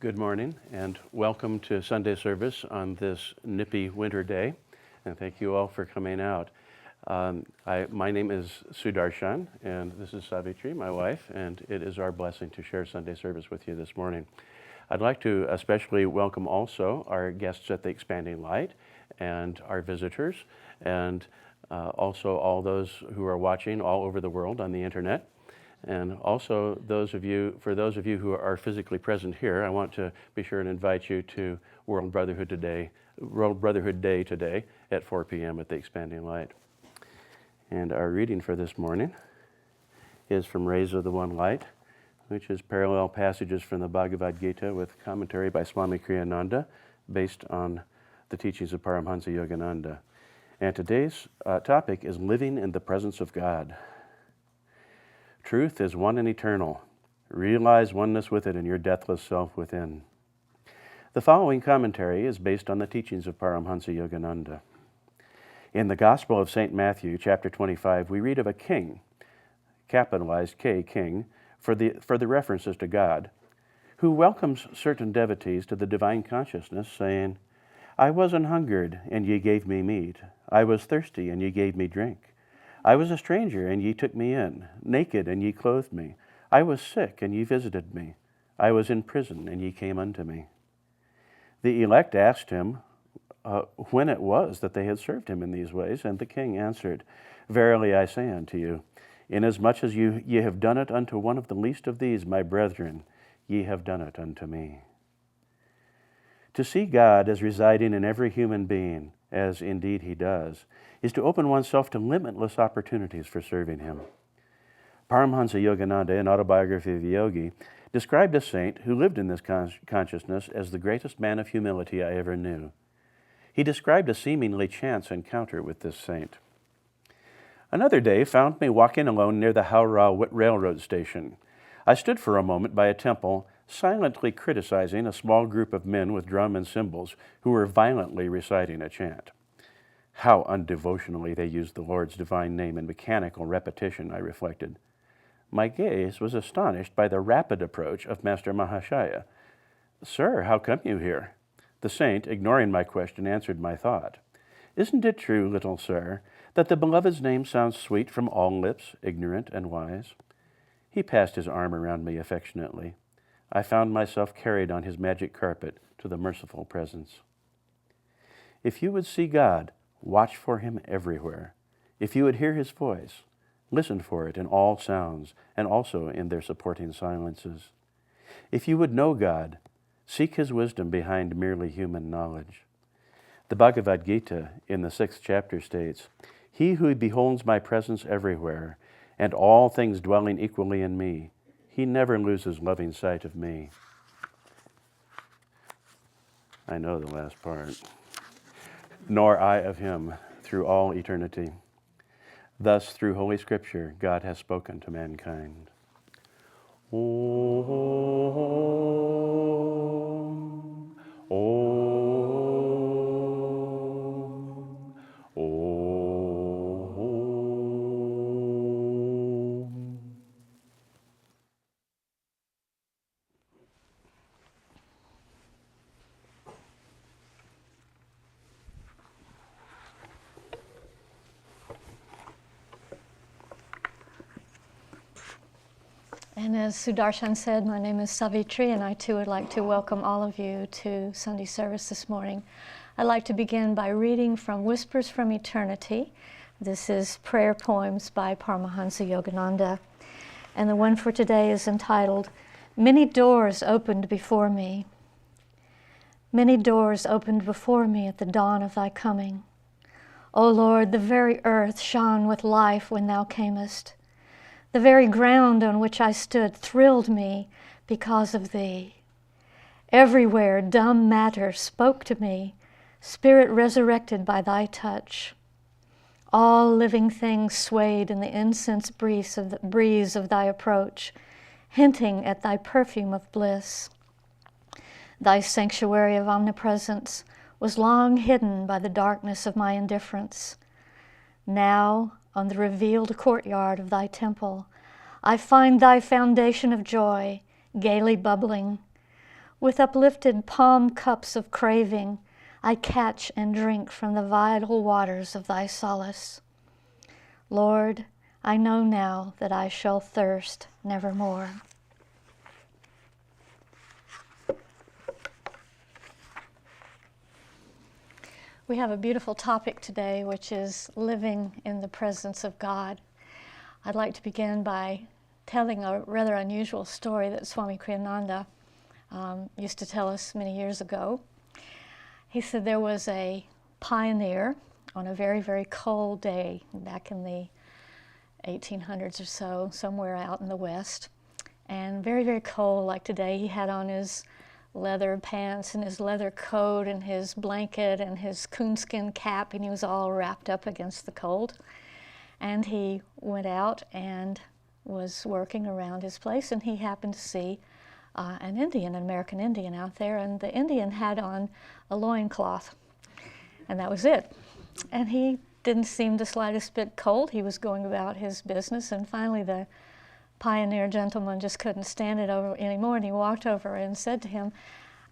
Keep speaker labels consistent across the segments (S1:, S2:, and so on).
S1: Good morning and welcome to Sunday service on this nippy winter day, and thank you all for coming out. My name is Sudarshan, and this is Savitri, my wife, and it is our blessing to share Sunday service with you this morning. I'd like to especially welcome also our guests at the Expanding Light and our visitors, and also all those who are watching all over the world on the internet. And also for those of you who are physically present here, I want to be sure and invite you to World Brotherhood Day today at 4 p.m. at the Expanding Light. And our reading for this morning is from Rays of the One Light, which is parallel passages from the Bhagavad Gita with commentary by Swami Kriyananda based on the teachings of Paramhansa Yogananda. And today's topic is living in the presence of God. Truth is one and eternal. Realize oneness with it in your deathless self within. The following commentary is based on the teachings of Paramhansa Yogananda. In the Gospel of St. Matthew, chapter 25, we read of a king, capitalized K, king, for the references to God, who welcomes certain devotees to the divine consciousness, saying, I was an hungered, and ye gave me meat. I was thirsty, and ye gave me drink. I was a stranger, and ye took me in, naked, and ye clothed me. I was sick, and ye visited me. I was in prison, and ye came unto me. The elect asked him when it was that they had served him in these ways, and the king answered, Verily I say unto you, inasmuch as ye have done it unto one of the least of these, my brethren, ye have done it unto me. To see God as residing in every human being, as indeed he does, is to open oneself to limitless opportunities for serving him. Paramhansa Yogananda, in Autobiography of a Yogi, described a saint who lived in this consciousness as the greatest man of humility I ever knew. He described a seemingly chance encounter with this saint. Another day found me walking alone near the Howrah railroad station. I stood for a moment by a temple, silently criticizing a small group of men with drum and cymbals who were violently reciting a chant. How undevotionally they used the Lord's divine name in mechanical repetition, I reflected. My gaze was astonished by the rapid approach of Master Mahashaya. Sir, how come you here? The saint, ignoring my question, answered my thought. Isn't it true, little sir, that the beloved's name sounds sweet from all lips, ignorant and wise? He passed his arm around me affectionately. I found myself carried on his magic carpet to the merciful presence. If you would see God, watch for him everywhere. If you would hear his voice, listen for it in all sounds and also in their supporting silences. If you would know God, seek his wisdom behind merely human knowledge. The Bhagavad Gita in the 6th chapter states, He who beholds my presence everywhere and all things dwelling equally in me, he never loses loving sight of me. I know the last part. Nor I of him through all eternity. Thus, through Holy Scripture, God has spoken to mankind. Om, Om, Om.
S2: And as Sudarshan said, my name is Savitri, and I too would like to welcome all of you to Sunday service this morning. I'd like to begin by reading from Whispers from Eternity. This is prayer poems by Paramhansa Yogananda. And the one for today is entitled, Many Doors Opened Before Me. Many doors opened before me at the dawn of thy coming. O Lord, the very earth shone with life when thou camest. The very ground on which I stood thrilled me because of thee. Everywhere dumb matter spoke to me, spirit resurrected by thy touch. All living things swayed in the incense breeze of thy approach, hinting at thy perfume of bliss. Thy sanctuary of omnipresence was long hidden by the darkness of my indifference. Now, on the revealed courtyard of thy temple, I find thy foundation of joy gaily bubbling. With uplifted palm cups of craving, I catch and drink from the vital waters of thy solace. Lord, I know now that I shall thirst nevermore. We have a beautiful topic today, which is living in the presence of God. I'd like to begin by telling a rather unusual story that Swami Kriyananda used to tell us many years ago. He said there was a pioneer on a very, very cold day back in the 1800s or so, somewhere out in the West, and very, very cold like today. He had on his leather pants and his leather coat and his blanket and his coonskin cap, and he was all wrapped up against the cold. And he went out and was working around his place, and he happened to see an Indian, an American Indian out there, and the Indian had on a loincloth, and that was it. And he didn't seem the slightest bit cold. He was going about his business, and finally the pioneer gentleman just couldn't stand it anymore, and he walked over and said to him,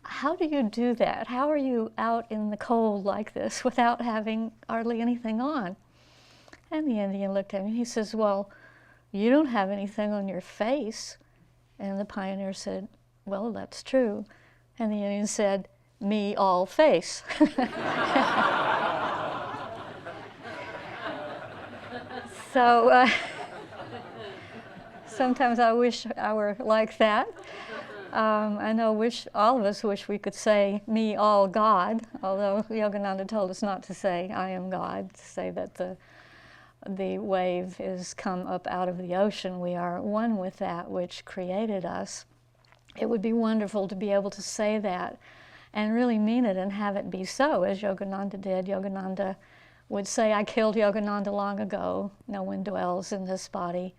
S2: "How do you do that? How are you out in the cold like this without having hardly anything on?" And the Indian looked at him, and he says, "Well, you don't have anything on your face." And the pioneer said, "Well, that's true." And the Indian said, "Me all face." So sometimes I wish I were like that. I know all of us wish we could say, "Me all God," although Yogananda told us not to say, "I am God," to say that the wave is come up out of the ocean. We are one with that which created us. It would be wonderful to be able to say that and really mean it and have it be so, as Yogananda did. Yogananda would say, "I killed Yogananda long ago. No one dwells in this body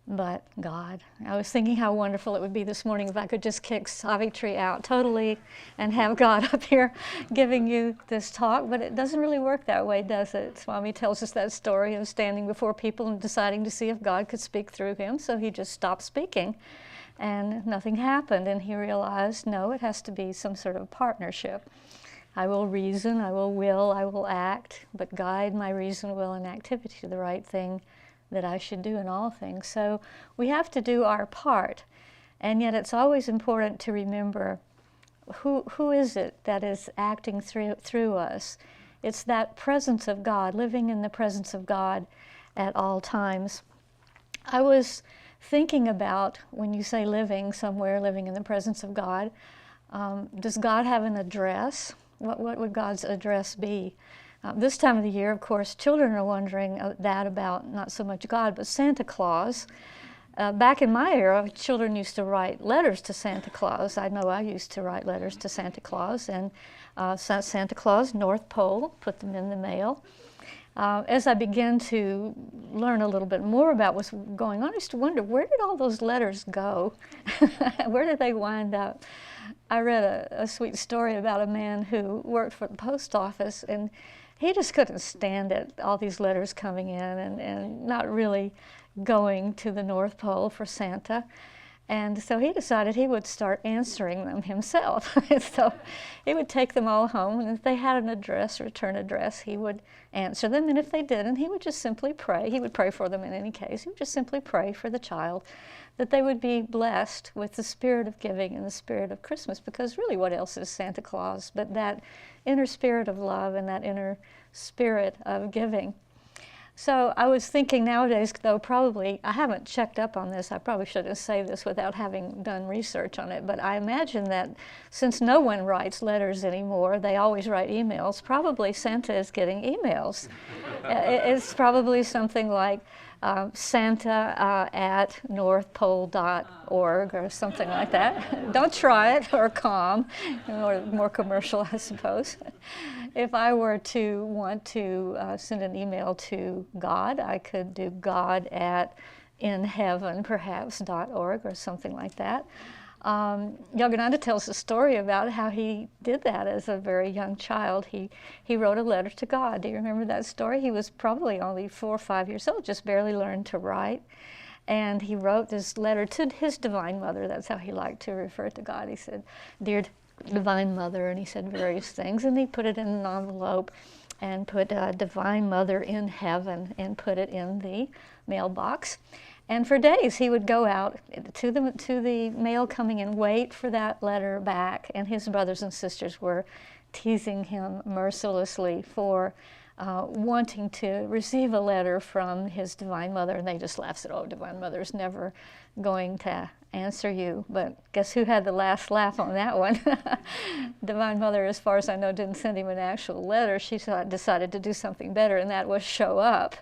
S2: but God." I was thinking how wonderful it would be this morning if I could just kick Savitri out totally and have God up here giving you this talk, but it doesn't really work that way, does it? Swami tells us that story of standing before people and deciding to see if God could speak through him, so he just stopped speaking and nothing happened, and he realized, no, it has to be some sort of partnership. I will reason, I will act, but guide my reason, will, and activity to the right thing that I should do in all things. So we have to do our part, and yet it's always important to remember who is it that is acting through us. It's that presence of God, living in the presence of God at all times. I was thinking about, when you say living somewhere, living in the presence of God, does God have an address? What would God's address be? This time of the year, of course, children are wondering that about not so much God, but Santa Claus. Back in my era, children used to write letters to Santa Claus. I know I used to write letters to Santa Claus, and Santa Claus, North Pole, put them in the mail. As I began to learn a little bit more about what's going on, I used to wonder, where did all those letters go? Where did they wind up? I read a sweet story about a man who worked for the post office, and he just couldn't stand it, all these letters coming in and not really going to the North Pole for Santa. And so he decided he would start answering them himself. So he would take them all home, and if they had an address, return address, he would answer them. And if they didn't, he would just simply pray. He would pray for them in any case. He would just simply pray for the child that they would be blessed with the spirit of giving and the spirit of Christmas, because really what else is Santa Claus but that inner spirit of love and that inner spirit of giving. So I was thinking nowadays, though probably, I haven't checked up on this, I probably shouldn't say this without having done research on it, but I imagine that since no one writes letters anymore, they always write emails, probably Santa is getting emails. It's probably something like Santa at northpole.org or something like that. Don't try it, or com, or more commercial, I suppose. If I were to want to send an email to God, I could do God at inheaven, perhaps, .org or something like that. Yogananda tells a story about how he did that as a very young child. He wrote a letter to God. Do you remember that story? He was probably only 4 or 5 years old, just barely learned to write. And he wrote this letter to his Divine Mother. That's how he liked to refer to God. He said, "Dear Divine Mother," and he said various things. And he put it in an envelope and put Divine Mother in Heaven and put it in the mailbox. And for days he would go out to the mail coming in, wait for that letter back. And his brothers and sisters were teasing him mercilessly for wanting to receive a letter from his Divine Mother. And they just laughed, said, "Oh, Divine Mother's never going to answer you." But guess who had the last laugh on that one? Divine Mother, as far as I know, didn't send him an actual letter. She decided to do something better, and that was show up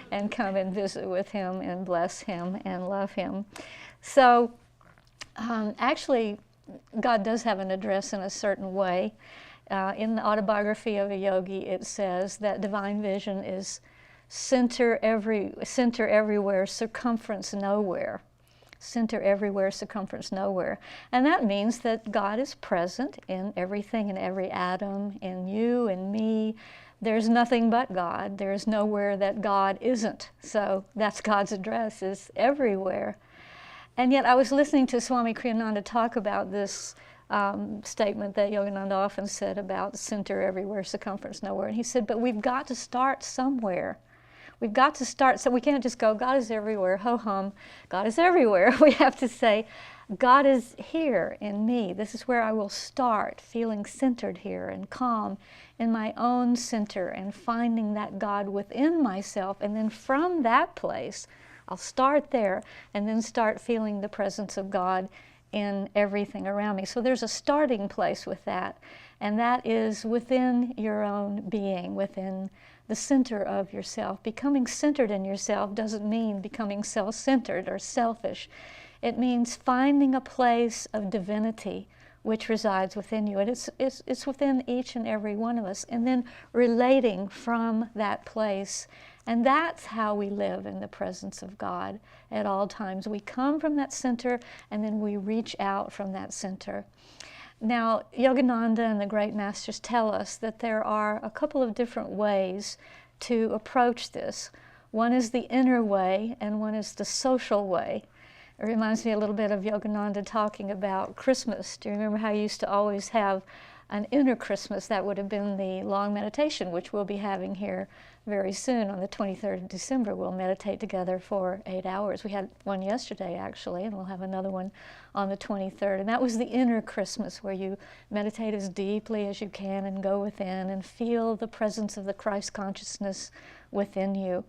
S2: and come and visit with him and bless him and love him. So actually, God does have an address in a certain way. In the Autobiography of a Yogi, it says that divine vision is center everywhere, circumference nowhere. Center everywhere, circumference nowhere. And that means that God is present in everything, in every atom, in you and me. There's nothing but God. There's nowhere that God isn't. So that's God's address, is everywhere. And yet I was listening to Swami Kriyananda talk about this statement that Yogananda often said about center everywhere, circumference nowhere. And he said, but we've got to start somewhere. We've got to start, so we can't just go, God is everywhere, ho-hum, God is everywhere. We have to say, God is here in me. This is where I will start, feeling centered here and calm in my own center and finding that God within myself. And then from that place, I'll start there and then start feeling the presence of God in everything around me. So there's a starting place with that, and that is within your own being, within the center of yourself. Becoming centered in yourself doesn't mean becoming self-centered or selfish. It means finding a place of divinity which resides within you. And it's within each and every one of us. And then relating from that place. And that's how we live in the presence of God at all times. We come from that center and then we reach out from that center. Now, Yogananda and the great masters tell us that there are a couple of different ways to approach this. One is the inner way and one is the social way. It reminds me a little bit of Yogananda talking about Christmas. Do you remember how you used to always have an inner Christmas? That would have been the long meditation, which we'll be having here very soon on the 23rd of December. We'll meditate together for 8 hours. We had one yesterday, actually, and we'll have another one on the 23rd. And that was the inner Christmas, where you meditate as deeply as you can and go within and feel the presence of the Christ consciousness within you.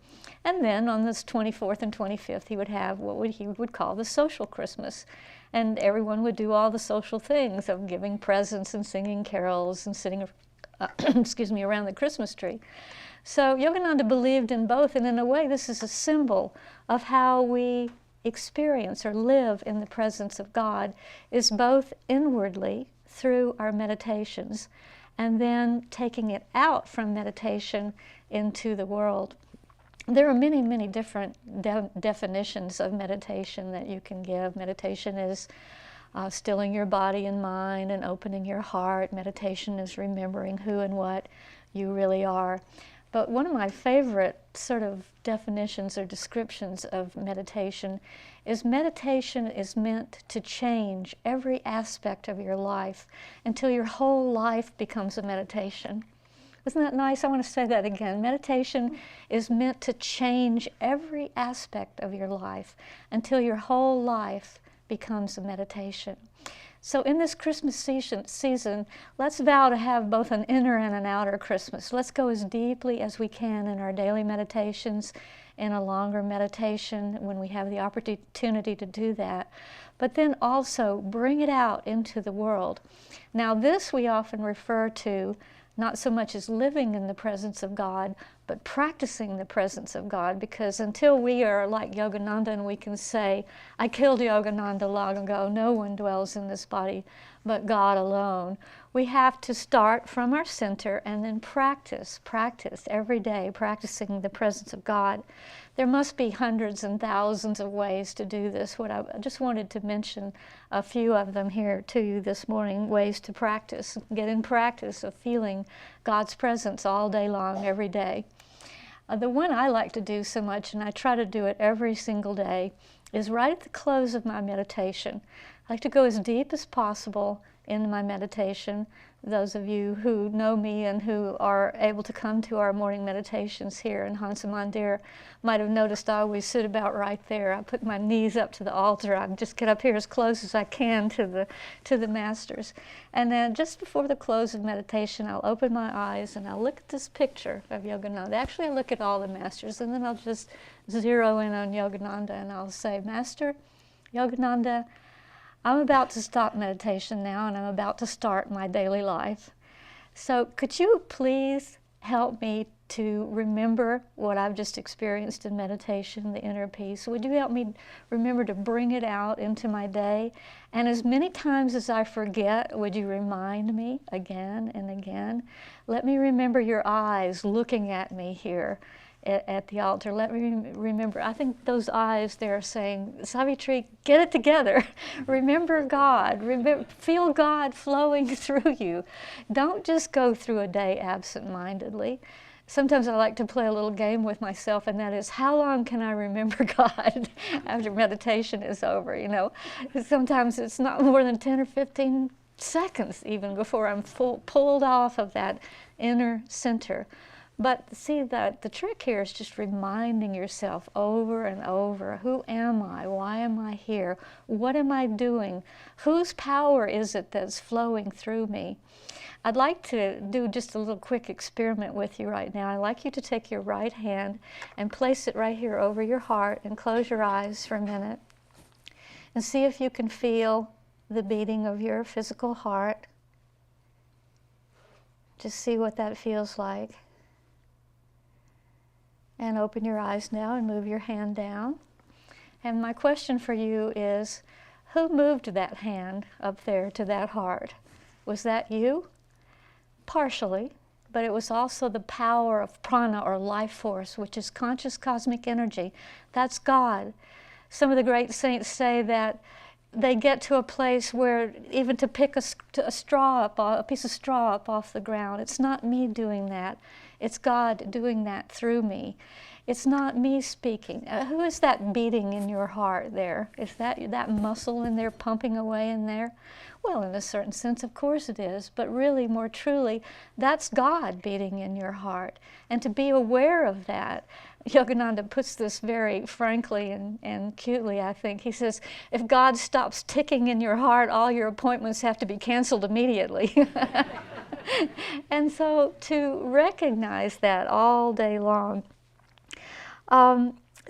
S2: And then on this 24th and 25th, he would have what he would call the social Christmas. And everyone would do all the social things of giving presents and singing carols and sitting around the Christmas tree. So Yogananda believed in both, and in a way this is a symbol of how we experience or live in the presence of God, is both inwardly through our meditations and then taking it out from meditation into the world. There are many, many different definitions of meditation that you can give. Meditation is stilling your body and mind and opening your heart. Meditation is remembering who and what you really are. But one of my favorite sort of definitions or descriptions of meditation is meant to change every aspect of your life until your whole life becomes a meditation. Isn't that nice? I want to say that again. Meditation is meant to change every aspect of your life until your whole life becomes a meditation. So in this Christmas season, let's vow to have both an inner and an outer Christmas. Let's go as deeply as we can in our daily meditations, in a longer meditation when we have the opportunity to do that. But then also bring it out into the world. Now this we often refer to not so much as living in the presence of God, but practicing the presence of God, because until we are like Yogananda and we can say, I killed Yogananda long ago, no one dwells in this body but God alone, we have to start from our center and then practice every day, practicing the presence of God. There must be hundreds and thousands of ways to do this. I just wanted to mention a few of them here to you this morning, ways to practice, get in practice of feeling God's presence all day long, every day. The one I like to do so much, and I try to do it every single day, is right at the close of my meditation. I like to go as deep as possible into my meditation. Those of you who know me and who are able to come to our morning meditations here in Hansa Mandir might have noticed I always sit about right there. I put my knees up to the altar. I just get up here as close as I can to the masters. And then just before the close of meditation, I'll open my eyes and I'll look at this picture of Yogananda. Actually, I look at all the masters, and then I'll just zero in on Yogananda and I'll say, Master Yogananda, I'm about to stop meditation now, and I'm about to start my daily life. So could you please help me to remember what I've just experienced in meditation, the inner peace? Would you help me remember to bring it out into my day? And as many times as I forget, would you remind me again and again? Let me remember your eyes looking at me here at the altar. Let me remember, I think those eyes there are saying, Savitri, get it together. Remember God. Feel God flowing through you. Don't just go through a day absent-mindedly. Sometimes I like to play a little game with myself, and that is, how long can I remember God after meditation is over? You know, sometimes it's not more than 10 or 15 seconds even before I'm pulled off of that inner center. But see, that the trick here is just reminding yourself over and over, who am I? Why am I here? What am I doing? Whose power is it that's flowing through me? I'd like to do just a little quick experiment with you right now. I'd like you to take your right hand and place it right here over your heart and close your eyes for a minute and see if you can feel the beating of your physical heart. Just see what that feels like. And open your eyes now and move your hand down. And my question for you is, who moved that hand up there to that heart? Was that you? Partially, but it was also the power of prana, or life force, which is conscious cosmic energy. That's God. Some of the great saints say that they get to a place where even to pick a piece of straw up off the ground, it's not me doing that. It's God doing that through me. It's not me speaking. Who is that beating in your heart there? Is that muscle in there pumping away in there? Well, in a certain sense, of course it is, but really, more truly, that's God beating in your heart. And to be aware of that, Yogananda puts this very frankly and cutely, I think. He says, if God stops ticking in your heart, all your appointments have to be canceled immediately. And so to recognize that all day long.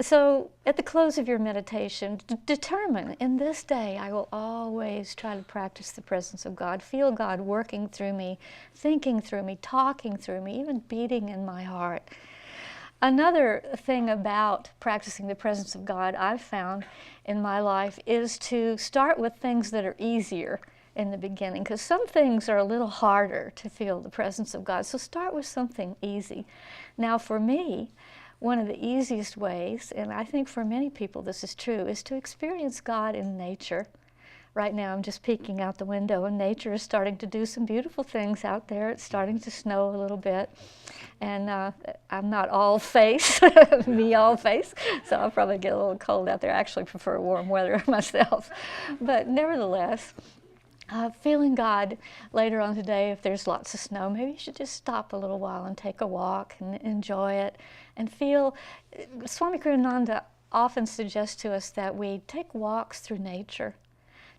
S2: So at the close of your meditation, determine, in this day, I will always try to practice the presence of God, feel God working through me, thinking through me, talking through me, even beating in my heart. Another thing about practicing the presence of God I've found in my life is to start with things that are easier in the beginning, because some things are a little harder to feel the presence of God. So start with something easy. Now for me, one of the easiest ways, and I think for many people this is true, is to experience God in nature. Right now I'm just peeking out the window and nature is starting to do some beautiful things out there. It's starting to snow a little bit. And I'm not all face, me all face, so I'll probably get a little cold out there. I actually prefer warm weather myself. But nevertheless, feeling God later on today, if there's lots of snow, maybe you should just stop a little while and take a walk and enjoy it and feel. Swami Kriyananda often suggests to us that we take walks through nature.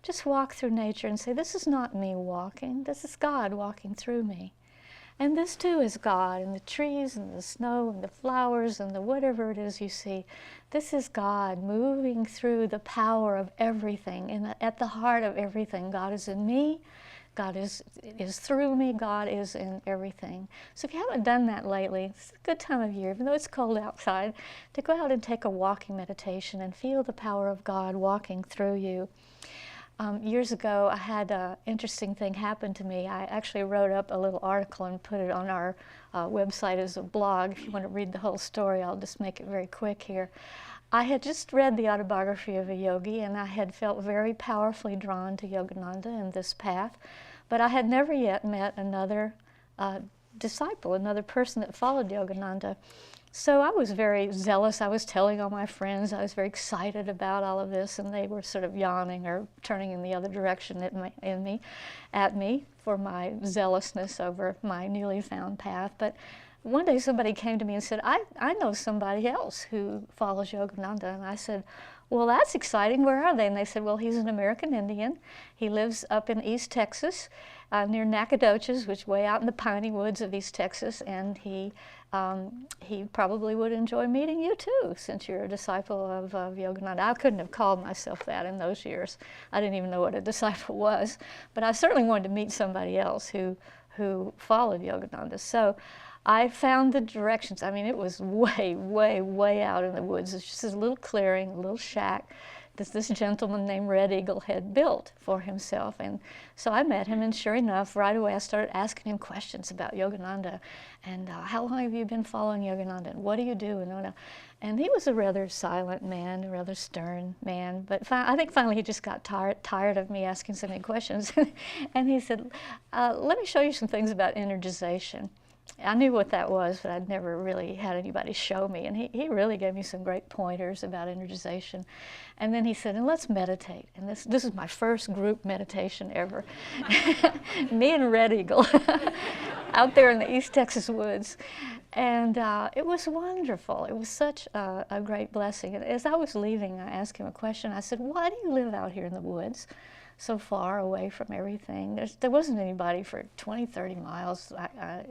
S2: Just walk through nature and say, this is not me walking, this is God walking through me. And this too is God, and the trees and the snow and the flowers and the whatever it is you see. This is God moving through the power of everything, and at the heart of everything. God is in me, God is through me, God is in everything. So if you haven't done that lately, it's a good time of year, even though it's cold outside, to go out and take a walking meditation and feel the power of God walking through you. Years ago, I had an interesting thing happen to me. I actually wrote up a little article and put it on our website as a blog. If you want to read the whole story, I'll just make it very quick here. I had just read the autobiography of a yogi, and I had felt very powerfully drawn to Yogananda and this path, but I had never yet met another disciple, another person that followed Yogananda. So I was very zealous. I was telling all my friends. I was very excited about all of this, and they were sort of yawning or turning in the other direction at me for my zealousness over my newly found path. But one day somebody came to me and said, I know somebody else who follows Yogananda. And I said, well, that's exciting. Where are they? And they said, well, he's an American Indian. He lives up in East Texas, near Nacogdoches, which is way out in the piney woods of East Texas. And he probably would enjoy meeting you too, since you're a disciple of Yogananda. I couldn't have called myself that in those years. I didn't even know what a disciple was. But I certainly wanted to meet somebody else who followed Yogananda. So I found the directions. I mean, it was way, way, way out in the woods. It's just this little clearing, a little shack that this gentleman named Red Eagle had built for himself. And so I met him, and sure enough, right away I started asking him questions about Yogananda. And how long have you been following Yogananda? And what do you do? And he was a rather silent man, a rather stern man. But I think finally he just got tired of me asking so many questions. And he said, let me show you some things about energization. I knew what that was, but I'd never really had anybody show me. And he really gave me some great pointers about energization. And then he said, and let's meditate. And this is my first group meditation ever. Me and Red Eagle out there in the East Texas woods. And it was wonderful. It was such a great blessing. And as I was leaving, I asked him a question. I said, why do you live out here in the woods, so far away from everything? There wasn't anybody for 20, 30 miles,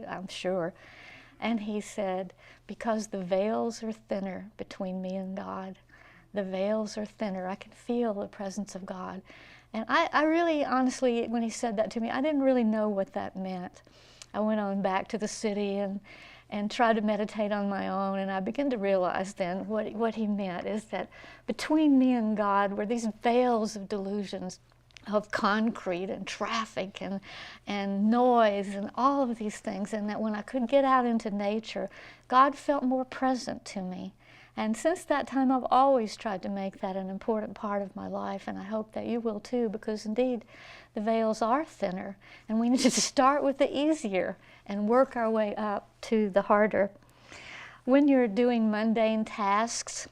S2: I'm sure. And he said, because the veils are thinner between me and God. The veils are thinner. I can feel the presence of God. And I really, honestly, when he said that to me, I didn't really know what that meant. I went on back to the city and tried to meditate on my own, and I began to realize then what he meant is that between me and God were these veils of delusions, of concrete and traffic and noise and all of these things, and that when I could get out into nature, God felt more present to me. And since that time, I've always tried to make that an important part of my life, and I hope that you will too, because indeed the veils are thinner, and we need to start with the easier and work our way up to the harder. When you're doing mundane tasks,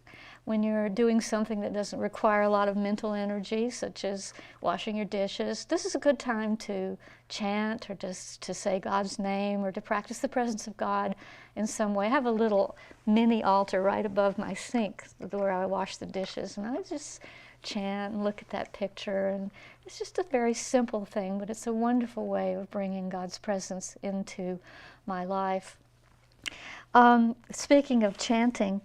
S2: when you're doing something that doesn't require a lot of mental energy, such as washing your dishes, this is a good time to chant or just to say God's name or to practice the presence of God in some way. I have a little mini altar right above my sink where I wash the dishes, and I just chant and look at that picture. And it's just a very simple thing, but it's a wonderful way of bringing God's presence into my life. Speaking of chanting,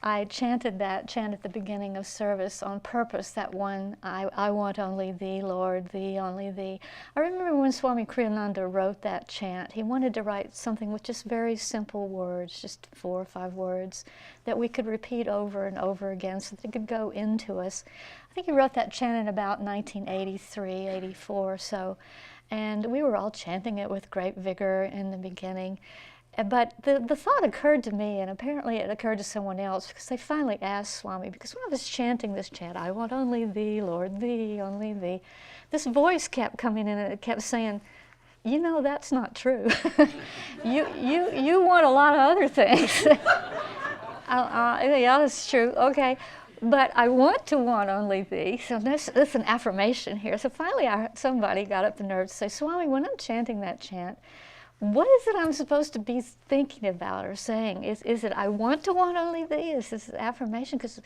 S2: I chanted that chant at the beginning of service on purpose, that one, I want only thee, Lord, thee, only thee. I remember when Swami Kriyananda wrote that chant, he wanted to write something with just very simple words, just 4 or 5 words, that we could repeat over and over again so that it could go into us. I think he wrote that chant in about 1983, 84 or so, and we were all chanting it with great vigor in the beginning. But the thought occurred to me, and apparently it occurred to someone else, because they finally asked Swami, because when I was chanting this chant, I want only thee, Lord, thee, only thee, this voice kept coming in and it kept saying, you know, that's not true. you want a lot of other things. Yeah, that's true, okay. But I want to want only thee. So that's an affirmation here. So finally somebody got up the nerve to say, Swami, when I'm chanting that chant, what is it I'm supposed to be thinking about or saying? Is it I want to want only thee? Is this affirmation? Because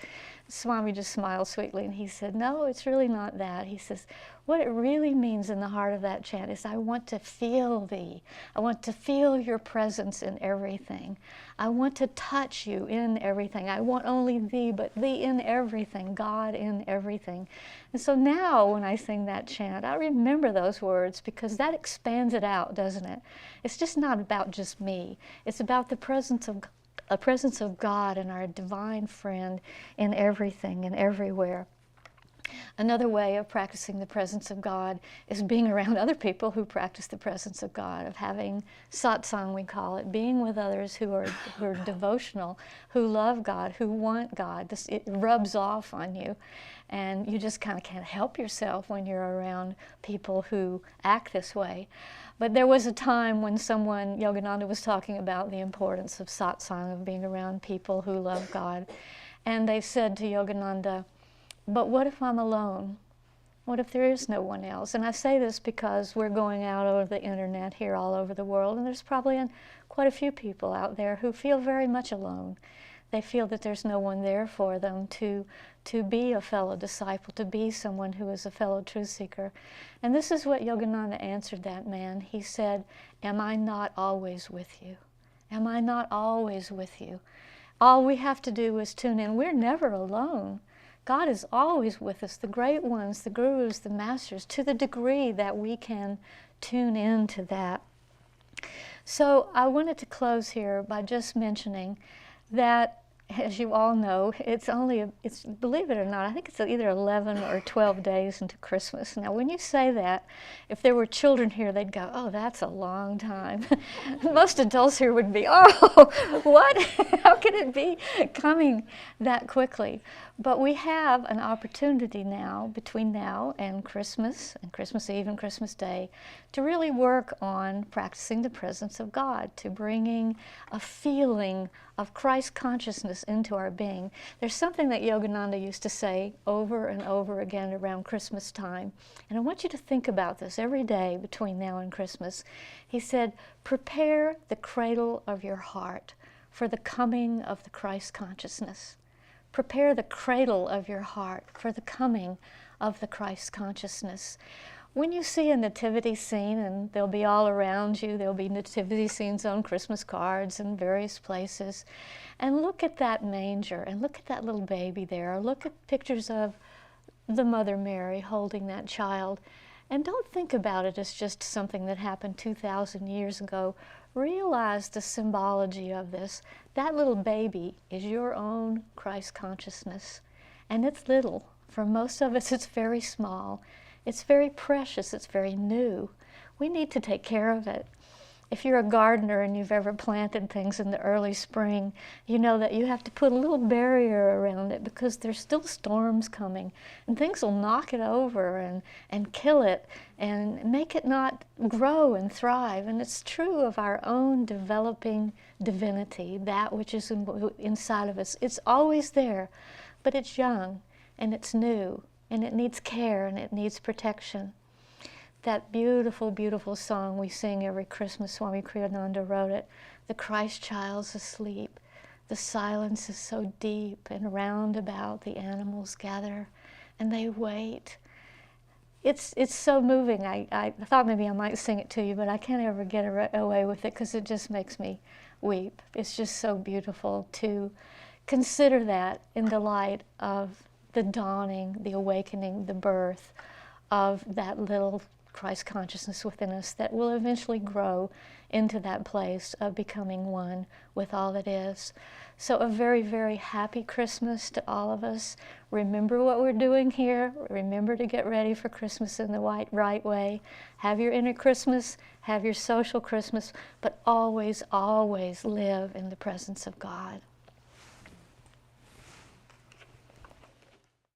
S2: Swami just smiled sweetly and he said, no, it's really not that. He says, what it really means in the heart of that chant is I want to feel thee. I want to feel your presence in everything. I want to touch you in everything. I want only thee, but thee in everything, God in everything. And so now when I sing that chant, I remember those words because that expands it out, doesn't it? It's just not about just me. It's about the presence of God and our divine friend in everything and everywhere. Another way of practicing the presence of God is being around other people who practice the presence of God, of having satsang, we call it, being with others who are devotional, who love God, who want God. It rubs off on you. And you just kind of can't help yourself when you're around people who act this way. But there was a time when Yogananda was talking about the importance of satsang, of being around people who love God. And they said to Yogananda, but what if I'm alone? What if there is no one else? And I say this because we're going out over the internet here all over the world, and there's probably quite a few people out there who feel very much alone. They feel that there's no one there for them to be a fellow disciple, to be someone who is a fellow truth seeker. And this is what Yogananda answered that man. He said, am I not always with you? Am I not always with you? All we have to do is tune in. We're never alone. God is always with us, the great ones, the gurus, the masters, to the degree that we can tune into that. So I wanted to close here by just mentioning that, as you all know, it's believe it or not, I think it's either 11 or 12 days into Christmas. Now, when you say that, if there were children here, they'd go, oh, that's a long time. Most adults here would be, oh, what? How can it be coming that quickly? But we have an opportunity now, between now and Christmas Eve and Christmas Day, to really work on practicing the presence of God, to bringing a feeling of Christ consciousness into our being. There's something that Yogananda used to say over and over again around Christmas time, and I want you to think about this every day between now and Christmas. He said, prepare the cradle of your heart for the coming of the Christ consciousness. Prepare the cradle of your heart for the coming of the Christ consciousness. When you see a nativity scene, and they'll be all around you, there'll be nativity scenes on Christmas cards in various places, and look at that manger, and look at that little baby there, or look at pictures of the Mother Mary holding that child, and don't think about it as just something that happened 2,000 years ago. Realize the symbology of this. That little baby is your own Christ consciousness, and it's little. For most of us, it's very small. It's very precious. It's very new. We need to take care of it. If you're a gardener and you've ever planted things in the early spring, you know that you have to put a little barrier around it because there's still storms coming, and things will knock it over and kill it and make it not grow and thrive. And it's true of our own developing divinity, that which is inside of us. It's always there, but it's young and it's new, and it needs care and it needs protection. That beautiful, beautiful song we sing every Christmas, Swami Kriyananda wrote it, the Christ child's asleep. The silence is so deep, and round about the animals gather, and they wait. It's so moving. I thought maybe I might sing it to you, but I can't ever get away with it because it just makes me weep. It's just so beautiful to consider that in the light of the dawning, the awakening, the birth of that little Christ consciousness within us that will eventually grow into that place of becoming one with all that is. So a very, very happy Christmas to all of us. Remember what we're doing here. Remember to get ready for Christmas in the right way. Have your inner Christmas, have your social Christmas, but always, always live in the presence of God.